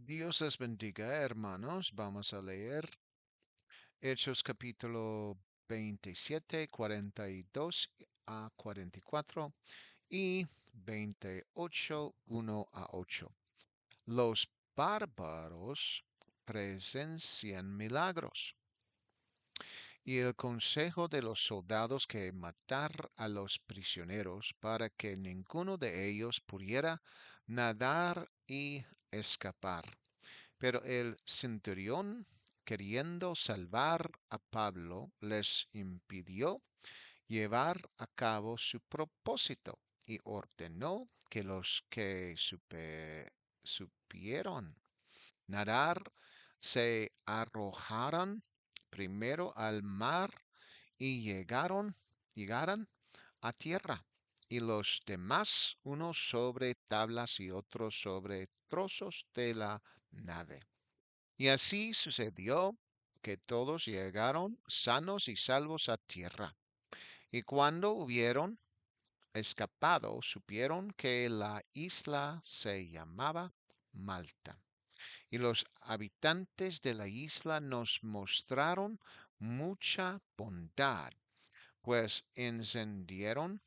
Dios les bendiga, hermanos. Vamos a leer Hechos capítulo 27, 42 a 44 y 28, 1 a 8. Los bárbaros presencian milagros y el consejo de los soldados que matar a los prisioneros para que ninguno de ellos pudiera nadar y escapar. Pero el centurión, queriendo salvar a Pablo, les impidió llevar a cabo su propósito y ordenó que los que supieron nadar se arrojaran primero al mar y llegaran a tierra, y los demás unos sobre tablas y otros sobre trozos de la nave. Y así sucedió que todos llegaron sanos y salvos a tierra. Y cuando hubieron escapado, supieron que la isla se llamaba Malta. Y los habitantes de la isla nos mostraron mucha bondad, pues encendieron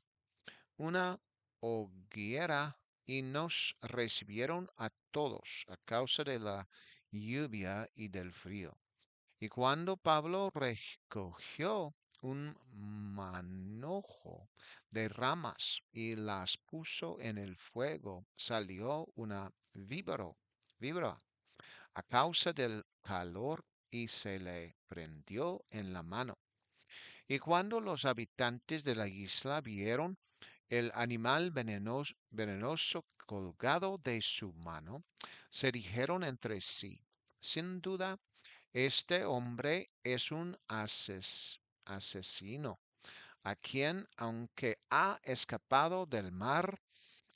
una hoguera y nos recibieron a todos a causa de la lluvia y del frío. Y cuando Pablo recogió un manojo de ramas y las puso en el fuego, salió una víbora a causa del calor y se le prendió en la mano. Y cuando los habitantes de la isla vieron el animal venenoso colgado de su mano, se dijeron entre sí, sin duda, este hombre es un asesino, a quien, aunque ha escapado del mar,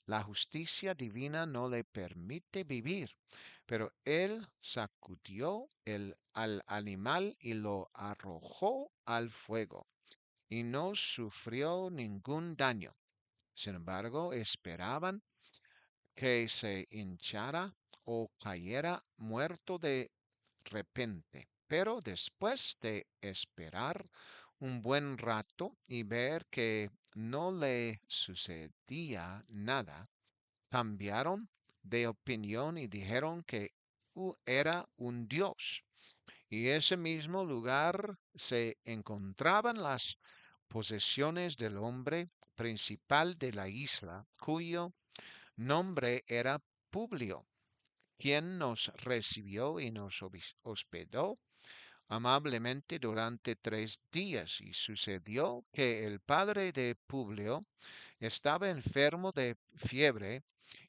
la justicia divina no le permite vivir. Pero él sacudió al animal y lo arrojó al fuego, y no sufrió ningún daño. Sin embargo, esperaban que se hinchara o cayera muerto de repente. Pero después de esperar un buen rato y ver que no le sucedía nada, cambiaron de opinión y dijeron que era un dios. Y ese mismo lugar se encontraban las posesiones del hombre principal de la isla, cuyo nombre era Publio, quien nos recibió y nos hospedó amablemente durante 3 días. Y sucedió que el padre de Publio estaba enfermo de fiebre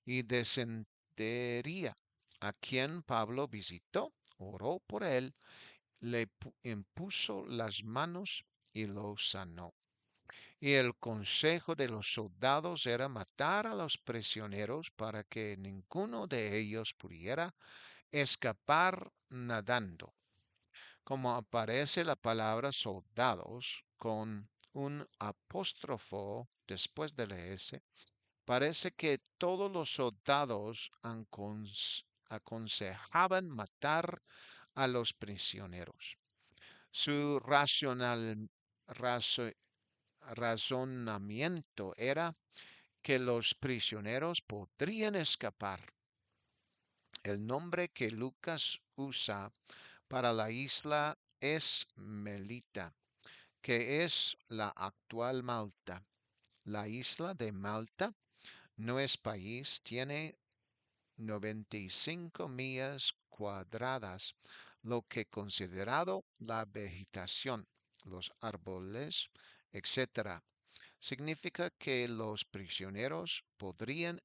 y desentería, a quien Pablo visitó, oró por él, le impuso las manos y lo sanó. Y el consejo de los soldados era matar a los prisioneros para que ninguno de ellos pudiera escapar nadando. Como aparece la palabra soldados con un apóstrofo después de la S, parece que todos los soldados aconsejaban matar a los prisioneros. Su razo- razonamiento era que los prisioneros podrían escapar. El nombre que Lucas usa para la isla es Melita, que es la actual Malta. La isla de Malta no es país, tiene 95 millas cuadradas, lo que considerado la vegetación, los árboles, etc., significa que los prisioneros podrían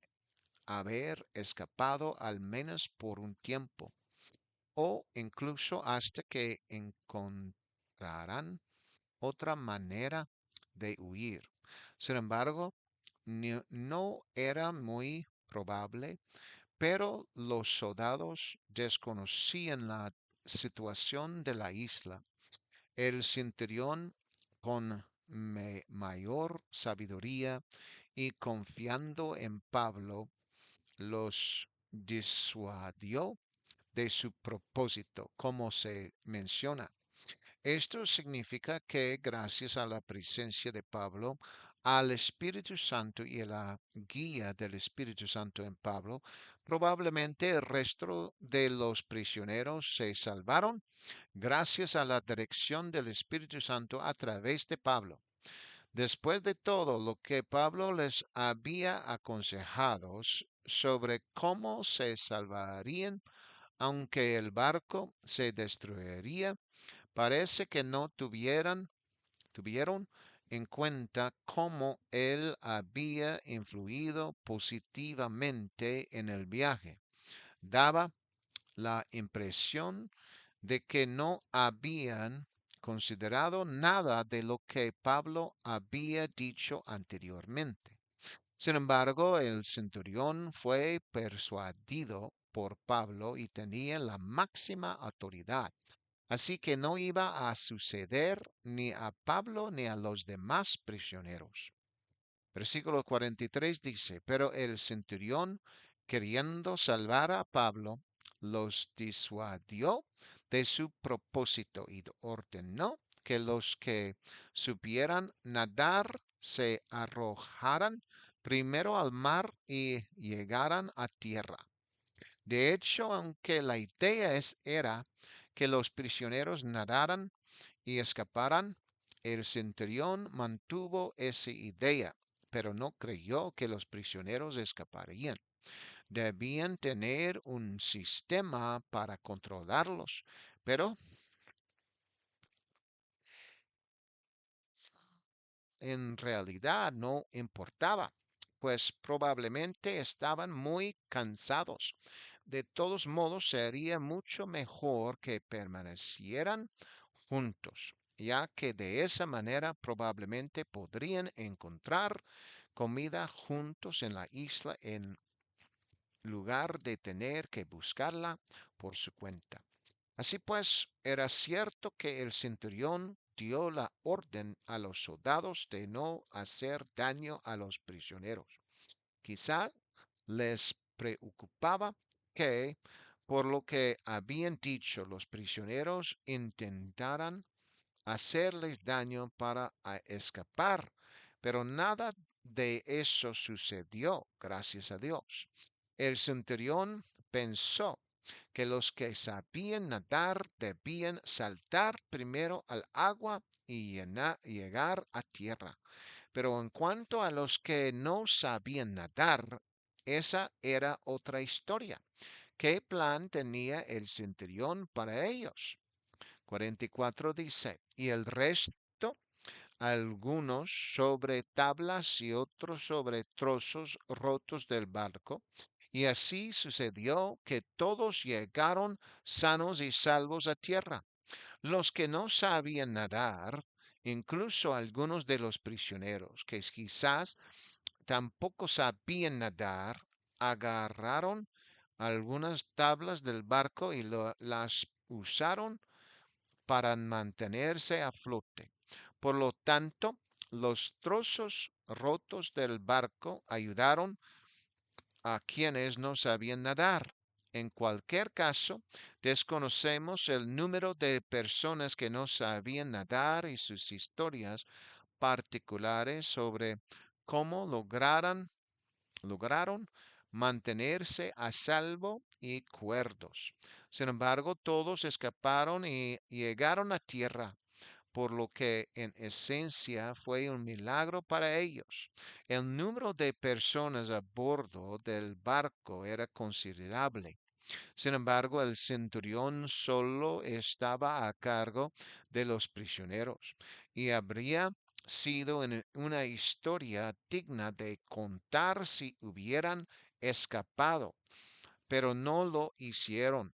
haber escapado al menos por un tiempo o incluso hasta que encontraran otra manera de huir. Sin embargo, no era muy probable, pero los soldados desconocían la situación de la isla. El centurión, con mayor sabiduría y confiando en Pablo, los disuadió de su propósito, como se menciona. Esto significa que gracias a la presencia de Pablo, al Espíritu Santo y a la guía del Espíritu Santo en Pablo, probablemente el resto de los prisioneros se salvaron gracias a la dirección del Espíritu Santo a través de Pablo. Después de todo lo que Pablo les había aconsejado sobre cómo se salvarían, aunque el barco se destruiría, parece que no tuvieron en cuenta cómo él había influido positivamente en el viaje. Daba la impresión de que no habían considerado nada de lo que Pablo había dicho anteriormente. Sin embargo, el centurión fue persuadido por Pablo y tenía la máxima autoridad. Así que no iba a suceder ni a Pablo ni a los demás prisioneros. Versículo 43 dice, pero el centurión, queriendo salvar a Pablo, los disuadió de su propósito y ordenó que los que supieran nadar se arrojaran primero al mar y llegaran a tierra. De hecho, aunque la idea era que los prisioneros nadaran y escaparan, el centurión mantuvo esa idea, pero no creyó que los prisioneros escaparían. Debían tener un sistema para controlarlos, pero en realidad no importaba, pues probablemente estaban muy cansados. De todos modos, sería mucho mejor que permanecieran juntos, ya que de esa manera probablemente podrían encontrar comida juntos en la isla en lugar de tener que buscarla por su cuenta. Así pues, era cierto que el centurión dio la orden a los soldados de no hacer daño a los prisioneros. Quizás les preocupaba que, por lo que habían dicho, los prisioneros intentaran hacerles daño para escapar, pero nada de eso sucedió, gracias a Dios. El centurión pensó que los que sabían nadar debían saltar primero al agua y llegar a tierra. Pero en cuanto a los que no sabían nadar, esa era otra historia. ¿Qué plan tenía el centurión para ellos? 44 dice, y el resto, algunos sobre tablas y otros sobre trozos rotos del barco. Y así sucedió que todos llegaron sanos y salvos a tierra. Los que no sabían nadar, incluso algunos de los prisioneros, que quizás tampoco sabían nadar, agarraron algunas tablas del barco y las usaron para mantenerse a flote. Por lo tanto, los trozos rotos del barco ayudaron a quienes no sabían nadar. En cualquier caso, desconocemos el número de personas que no sabían nadar y sus historias particulares sobre cómo lograron mantenerse a salvo y cuerdos. Sin embargo, todos escaparon y llegaron a tierra, por lo que en esencia fue un milagro para ellos. El número de personas a bordo del barco era considerable. Sin embargo, el centurión solo estaba a cargo de los prisioneros y habría sido una historia digna de contar si hubieran escapado, pero no lo hicieron.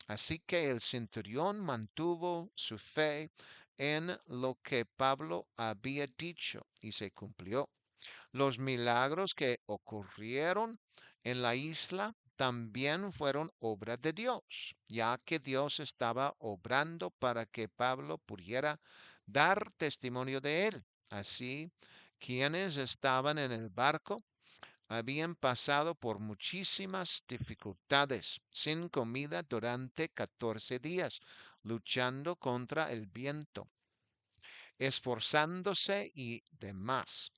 Así que el centurión mantuvo su fe en lo que Pablo había dicho y se cumplió. Los milagros que ocurrieron en la isla también fueron obra de Dios, ya que Dios estaba obrando para que Pablo pudiera dar testimonio de él. Así, quienes estaban en el barco habían pasado por muchísimas dificultades, sin comida durante 14 días, luchando contra el viento, esforzándose y demás.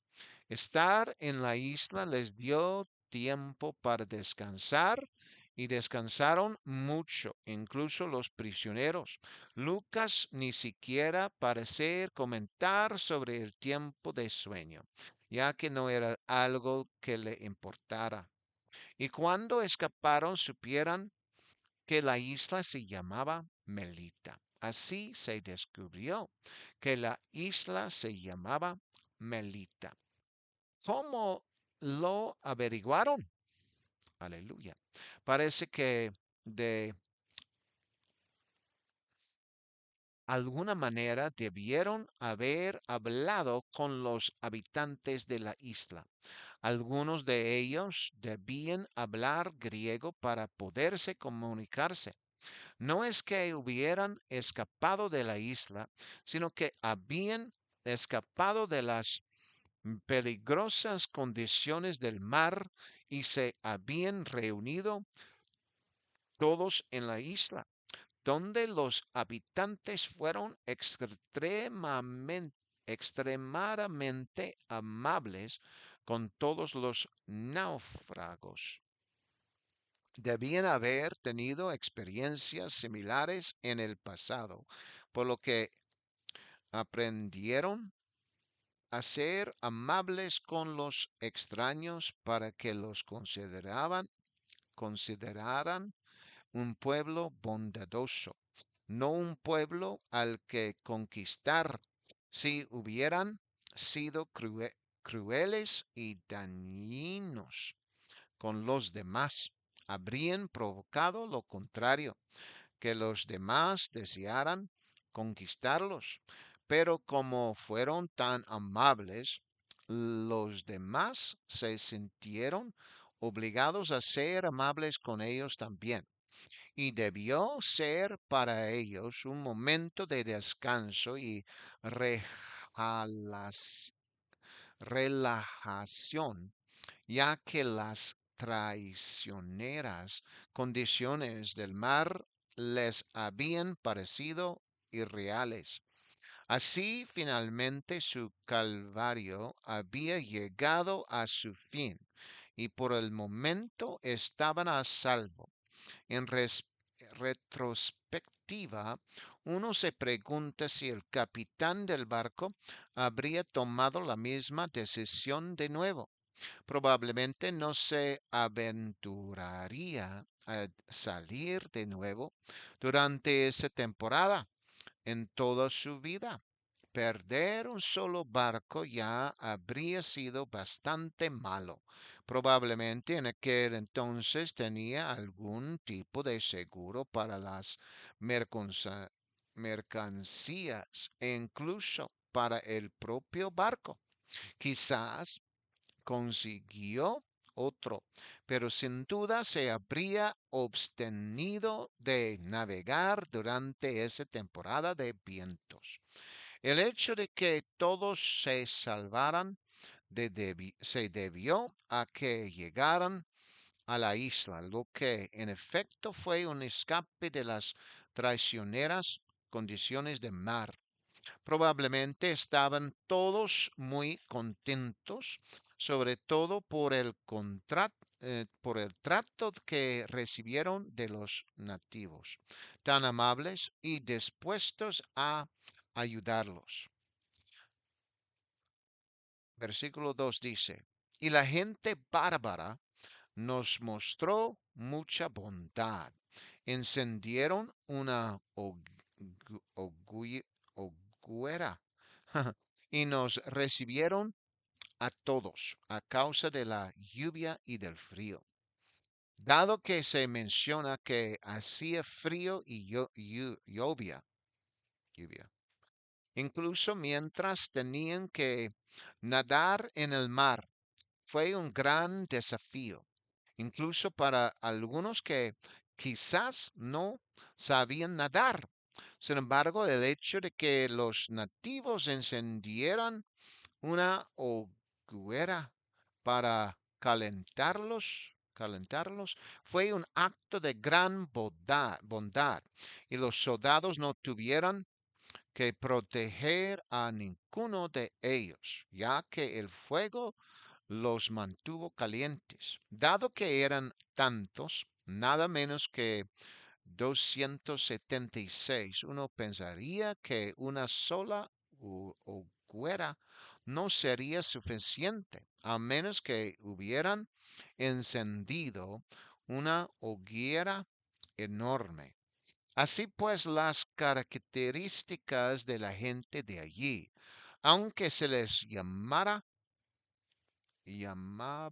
Estar en la isla les dio tiempo para descansar y descansaron mucho, incluso los prisioneros. Lucas ni siquiera parece comentar sobre el tiempo de sueño, ya que no era algo que le importara. Y cuando escaparon supieran que la isla se llamaba Melita. Así se descubrió que la isla se llamaba Melita. ¿Cómo lo averiguaron? Aleluya. Parece que de alguna manera debieron haber hablado con los habitantes de la isla. Algunos de ellos debían hablar griego para poderse comunicarse. No es que hubieran escapado de la isla, sino que habían escapado de las peligrosas condiciones del mar y se habían reunido todos en la isla, donde los habitantes fueron extremadamente amables con todos los náufragos. Debían haber tenido experiencias similares en el pasado, por lo que aprendieron a ser amables con los extraños para que los consideraran un pueblo bondadoso, no un pueblo al que conquistar. Si hubieran sido crueles y dañinos con los demás, habrían provocado lo contrario, que los demás desearan conquistarlos. Pero como fueron tan amables, los demás se sintieron obligados a ser amables con ellos también. Y debió ser para ellos un momento de descanso y relajación, ya que las traicioneras condiciones del mar les habían parecido irreales. Así finalmente su calvario había llegado a su fin y por el momento estaban a salvo. En retrospectiva, uno se pregunta si el capitán del barco habría tomado la misma decisión de nuevo. Probablemente no se aventuraría a salir de nuevo durante esa temporada en toda su vida. Perder un solo barco ya habría sido bastante malo. Probablemente en aquel entonces tenía algún tipo de seguro para las mercancías e incluso para el propio barco. Quizás consiguió otro, pero sin duda se habría abstenido de navegar durante esa temporada de vientos. El hecho de que todos se salvaran se debió a que llegaran a la isla, lo que en efecto fue un escape de las traicioneras condiciones de mar. Probablemente estaban todos muy contentos, sobre todo por el trato que recibieron de los nativos, tan amables y dispuestos a ayudarlos. Versículo 2 dice, y la gente bárbara nos mostró mucha bondad. Encendieron una hoguera y nos recibieron a todos a causa de la lluvia y del frío. Dado que se menciona que hacía frío y lluvia, incluso mientras tenían que nadar en el mar, fue un gran desafío, incluso para algunos que quizás no sabían nadar. Sin embargo, el hecho de que los nativos encendieran una hoguera para calentarlos fue un acto de gran bondad, y los soldados no tuvieron que proteger a ninguno de ellos, ya que el fuego los mantuvo calientes. Dado que eran tantos, nada menos que 276, uno pensaría que una sola hoguera no sería suficiente, a menos que hubieran encendido una hoguera enorme. Así pues, las características de la gente de allí, aunque se les llamaba, llamaba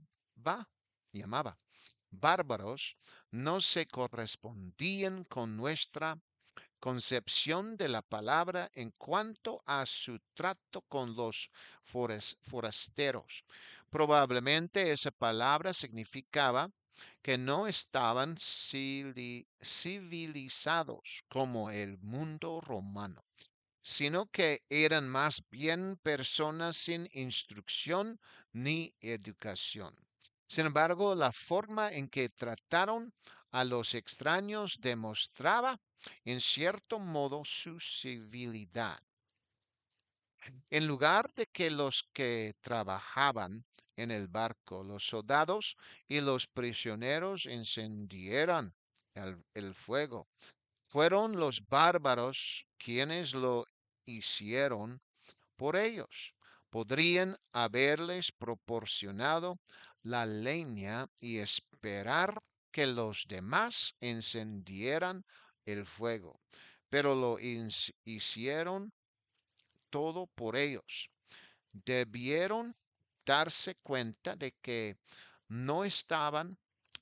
bárbaros, no se correspondían con nuestra concepción de la palabra en cuanto a su trato con los forasteros. Probablemente esa palabra significaba que no estaban civilizados como el mundo romano, sino que eran más bien personas sin instrucción ni educación. Sin embargo, la forma en que trataron a los extraños demostraba, en cierto modo, su civilidad. En lugar de que los que trabajaban en el barco, los soldados y los prisioneros encendieran el fuego, fueron los bárbaros quienes lo hicieron por ellos. Podrían haberles proporcionado la leña y esperar que los demás encendieran el fuego, pero lo hicieron todo por ellos. Debieron darse cuenta de que no estaban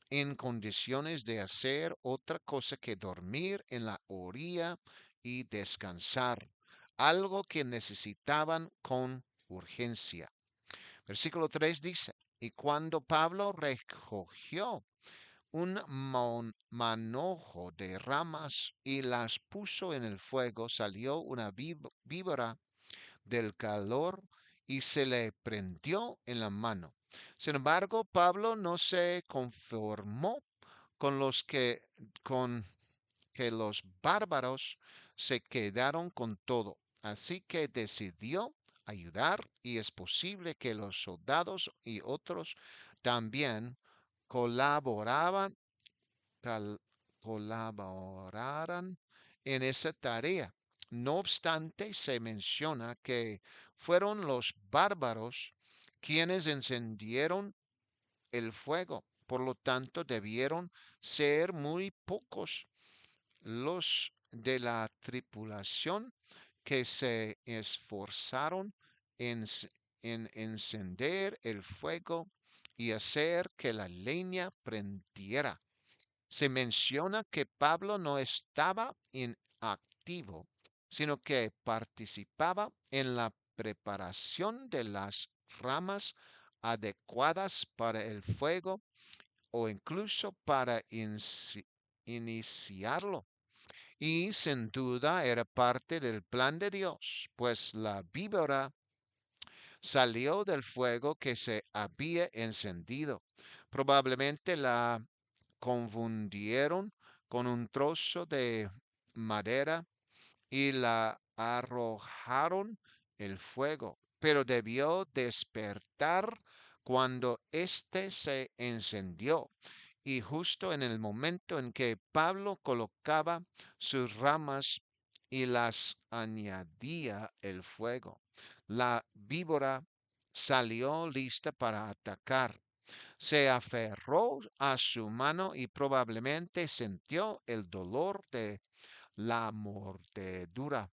en condiciones de hacer otra cosa que dormir en la orilla y descansar, algo que necesitaban con urgencia. Versículo 3 dice, y cuando Pablo recogió un manojo de ramas y las puso en el fuego, salió una víbora del calor y se le prendió en la mano. Sin embargo, Pablo no se conformó con con que los bárbaros se quedaron con todo. Así que decidió ayudar y es posible que los soldados y otros también colaboraban, colaboraran en esa tarea. No obstante, se menciona que fueron los bárbaros quienes encendieron el fuego. Por lo tanto, debieron ser muy pocos los de la tripulación que se esforzaron en, en encender el fuego y hacer que la leña prendiera. Se menciona que Pablo no estaba inactivo, sino que participaba en la preparación de las ramas adecuadas para el fuego o incluso para iniciarlo. Y sin duda era parte del plan de Dios, pues la víbora salió del fuego que se había encendido. Probablemente la confundieron con un trozo de madera y la arrojaron el fuego, pero debió despertar cuando éste se encendió. Y justo en el momento en que Pablo colocaba sus ramas y las añadía el fuego, la víbora salió lista para atacar. Se aferró a su mano y probablemente sintió el dolor de la mordedura,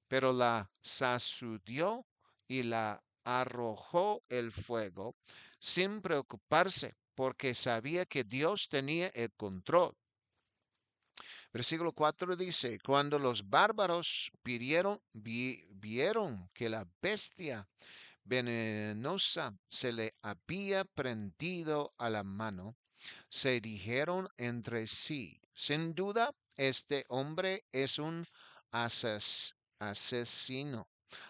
pero la sacudió y la arrojó el fuego sin preocuparse, porque sabía que Dios tenía el control. Versículo 4 dice, cuando los bárbaros vieron que la bestia venenosa se le había prendido a la mano, se dijeron entre sí, sin duda, este hombre es un asesino,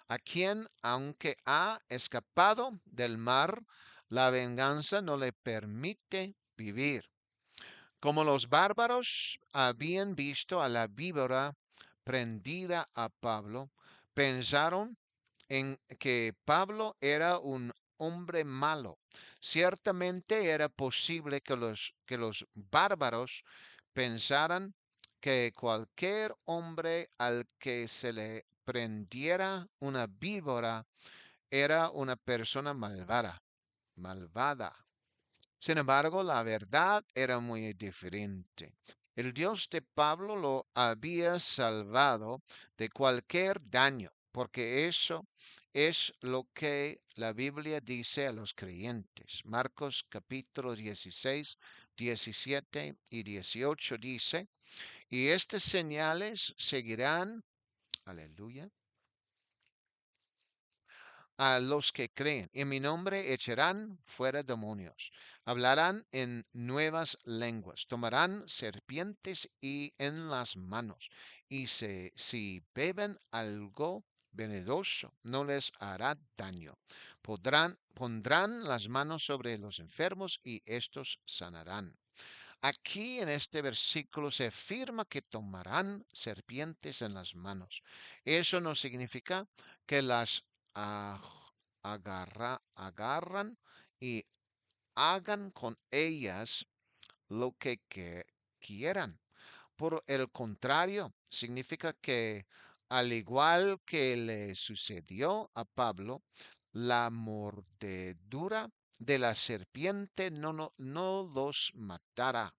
a quien, aunque ha escapado del mar, La venganza no le permite vivir. Como los bárbaros habían visto a la víbora prendida a Pablo, pensaron en que Pablo era un hombre malo. Ciertamente era posible que los bárbaros pensaran que cualquier hombre al que se le prendiera una víbora era una persona malvada. Sin embargo, la verdad era muy diferente. El Dios de Pablo lo había salvado de cualquier daño, porque eso es lo que la Biblia dice a los creyentes. Marcos capítulo 16, 17 y 18 dice, y estas señales seguirán, aleluya, a los que creen. En mi nombre echarán fuera demonios, hablarán en nuevas lenguas, tomarán serpientes y en las manos, y si beben algo venenoso, no les hará daño. Pondrán las manos sobre los enfermos y estos sanarán. Aquí en este versículo se afirma que tomarán serpientes en las manos. Eso no significa que las ah, agarran y hagan con ellas lo que quieran. Por el contrario, significa que al igual que le sucedió a Pablo, la mordedura de la serpiente no los matará.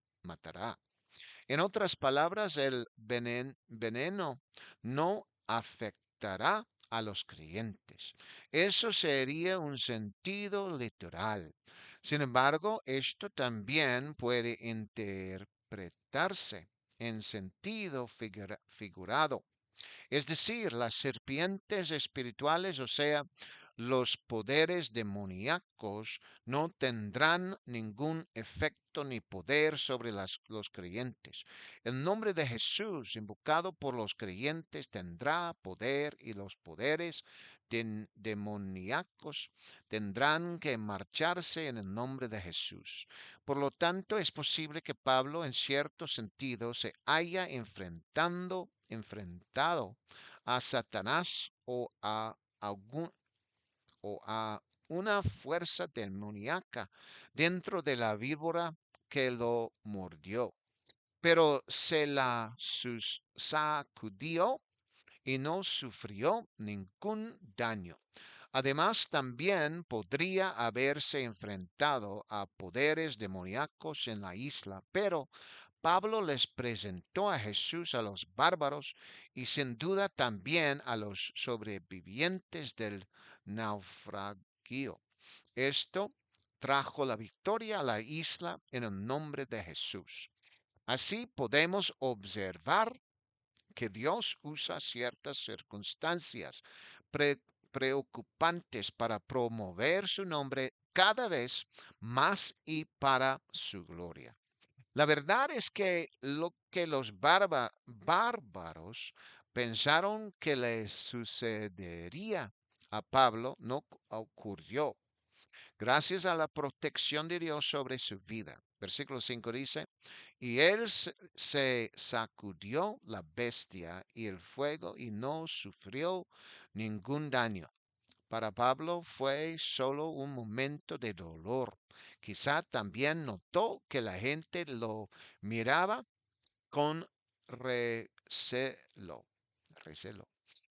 En otras palabras, el veneno no afectará a los creyentes. Eso sería un sentido literal. Sin embargo, esto también puede interpretarse en sentido figurado. Es decir, las serpientes espirituales, o sea, los poderes demoníacos, no tendrán ningún efecto ni poder sobre los creyentes. El nombre de Jesús, invocado por los creyentes, tendrá poder y los poderes demoníacos tendrán que marcharse en el nombre de Jesús. Por lo tanto, es posible que Pablo, en cierto sentido, se haya enfrentado a Satanás algún, o a una fuerza demoníaca dentro de la víbora que lo mordió, pero se la sacudió y no sufrió ningún daño. Además, también podría haberse enfrentado a poderes demoníacos en la isla, pero Pablo les presentó a Jesús a los bárbaros y sin duda también a los sobrevivientes del naufragio. Esto trajo la victoria a la isla en el nombre de Jesús. Así podemos observar que Dios usa ciertas circunstancias pre- preocupantes para promover su nombre cada vez más y para su gloria. La verdad es que lo que los bárbaros pensaron que le sucedería a Pablo no ocurrió, gracias a la protección de Dios sobre su vida. Versículo 5 dice, y él se sacudió la bestia y el fuego y no sufrió ningún daño. Para Pablo fue solo un momento de dolor. Quizá también notó que la gente lo miraba con recelo. recelo.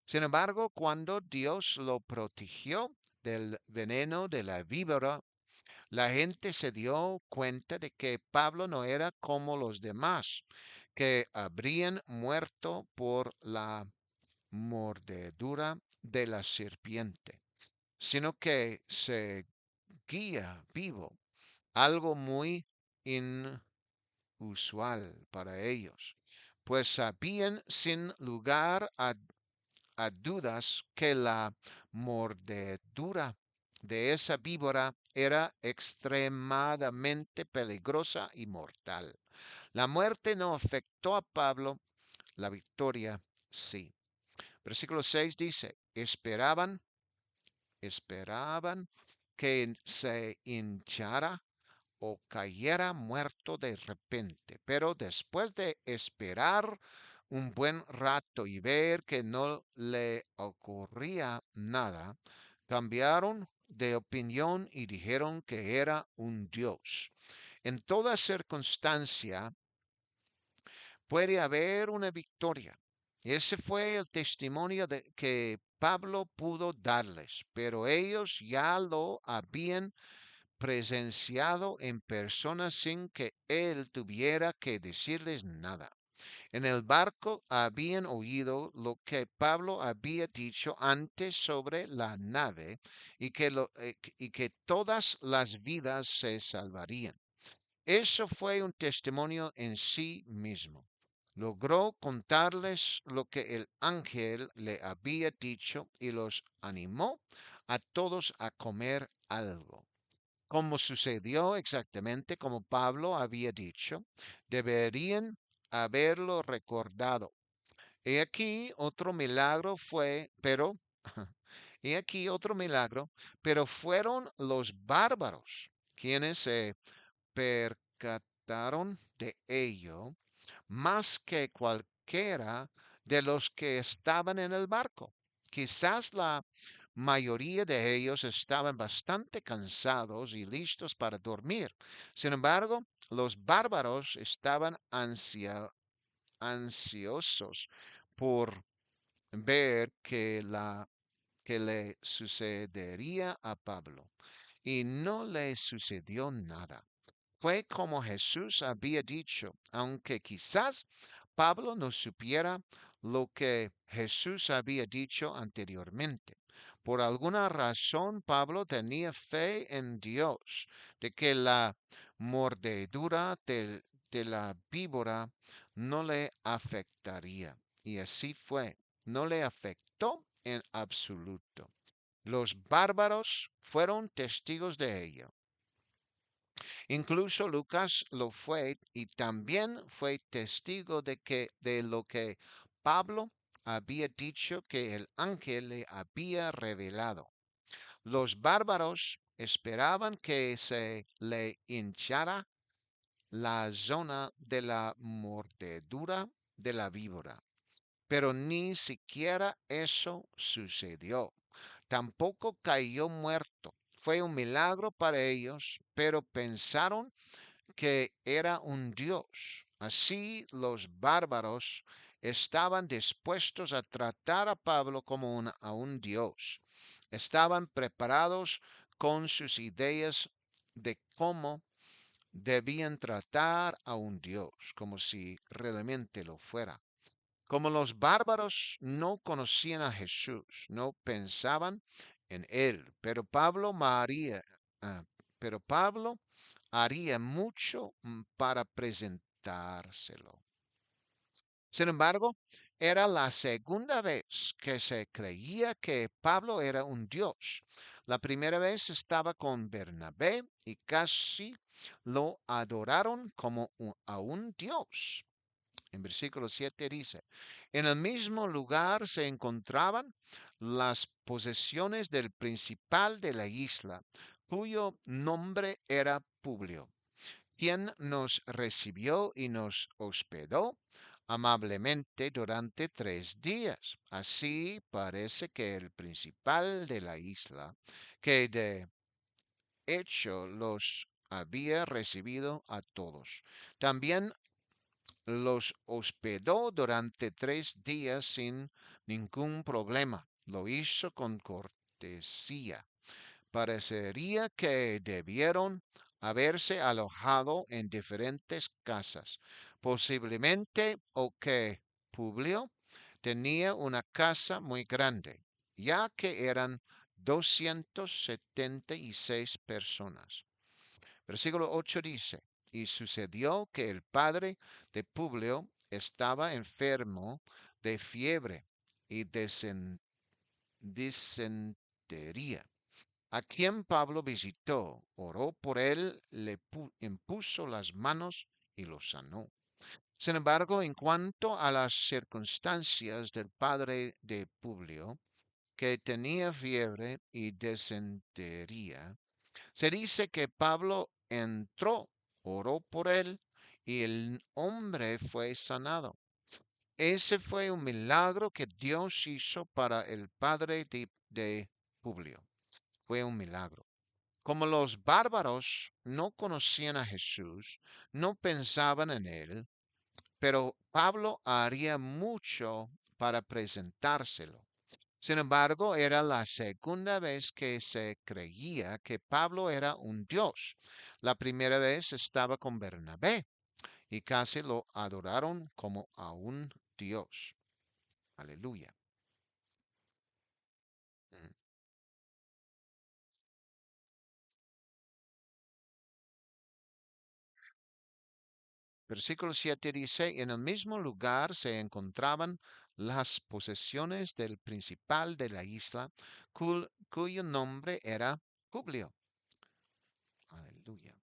Sin embargo, cuando Dios lo protegió del veneno de la víbora, la gente se dio cuenta de que Pablo no era como los demás, que habrían muerto por la mordedura de la serpiente, sino que seguía vivo, algo muy inusual para ellos, pues sabían sin lugar a dudas que la mordedura de esa víbora era extremadamente peligrosa y mortal. La muerte no afectó a Pablo, la victoria sí. Versículo 6 dice, esperaban que se hinchara o cayera muerto de repente. Pero después de esperar un buen rato y ver que no le ocurría nada, cambiaron de opinión y dijeron que era un dios. En toda circunstancia puede haber una victoria. Ese fue el testimonio que Pablo pudo darles, pero ellos ya lo habían presenciado en persona sin que él tuviera que decirles nada. En el barco habían oído lo que Pablo había dicho antes sobre la nave y que todas las vidas se salvarían. Eso fue un testimonio en sí mismo. Logró contarles lo que el ángel le había dicho y los animó a todos a comer algo. Como sucedió exactamente como Pablo había dicho, deberían haberlo recordado. He aquí otro milagro fue, pero, he aquí otro milagro, pero fueron los bárbaros quienes se percataron de ello más que cualquiera de los que estaban en el barco. Quizás la mayoría de ellos estaban bastante cansados y listos para dormir. Sin embargo, los bárbaros estaban ansiosos por ver que le sucedería a Pablo. Y no le sucedió nada. Fue como Jesús había dicho, aunque quizás Pablo no supiera lo que Jesús había dicho anteriormente. Por alguna razón Pablo tenía fe en Dios de que la mordedura de la víbora no le afectaría. Y así fue, no le afectó en absoluto. Los bárbaros fueron testigos de ello. Incluso Lucas lo fue y también fue testigo de lo que Pablo había dicho que el ángel le había revelado. Los bárbaros esperaban que se le hinchara la zona de la mordedura de la víbora, pero ni siquiera eso sucedió. Tampoco cayó muerto. Fue un milagro para ellos, pero pensaron que era un dios. Así los bárbaros estaban dispuestos a tratar a Pablo como a un dios. Estaban preparados con sus ideas de cómo debían tratar a un dios, como si realmente lo fuera. Como los bárbaros no conocían a Jesús, no pensaban en él, ah, pero Pablo haría mucho para presentárselo. Sin embargo, era la segunda vez que se creía que Pablo era un dios. La primera vez estaba con Bernabé y casi lo adoraron como a un dios. En versículo 7 dice, en el mismo lugar se encontraban las posesiones del principal de la isla, cuyo nombre era Publio, quien nos recibió y nos hospedó amablemente durante 3 días. Así parece que el principal de la isla, que de hecho los había recibido a todos, también los hospedó durante 3 días sin ningún problema. Lo hizo con cortesía. Parecería que debieron haberse alojado en diferentes casas, posiblemente o que Publio tenía una casa muy grande, ya que eran 276 personas. Versículo 8 dice, y sucedió que el padre de Publio estaba enfermo de fiebre y disentería, a quien Pablo visitó, oró por él, impuso las manos y lo sanó. Sin embargo, en cuanto a las circunstancias del padre de Publio, que tenía fiebre y disentería, Se dice que Pablo entró, oró por él y el hombre fue sanado. Ese fue un milagro que Dios hizo para el padre de Publio. Fue un milagro. Como los bárbaros no conocían a Jesús, no pensaban en él, pero Pablo haría mucho para presentárselo. Sin embargo, era la segunda vez que se creía que Pablo era un dios. La primera vez estaba con Bernabé y casi lo adoraron como a un dios. Aleluya. Mm. Versículo 7 dice, en el mismo lugar se encontraban las posesiones del principal de la isla, cuyo nombre era Publio. Aleluya.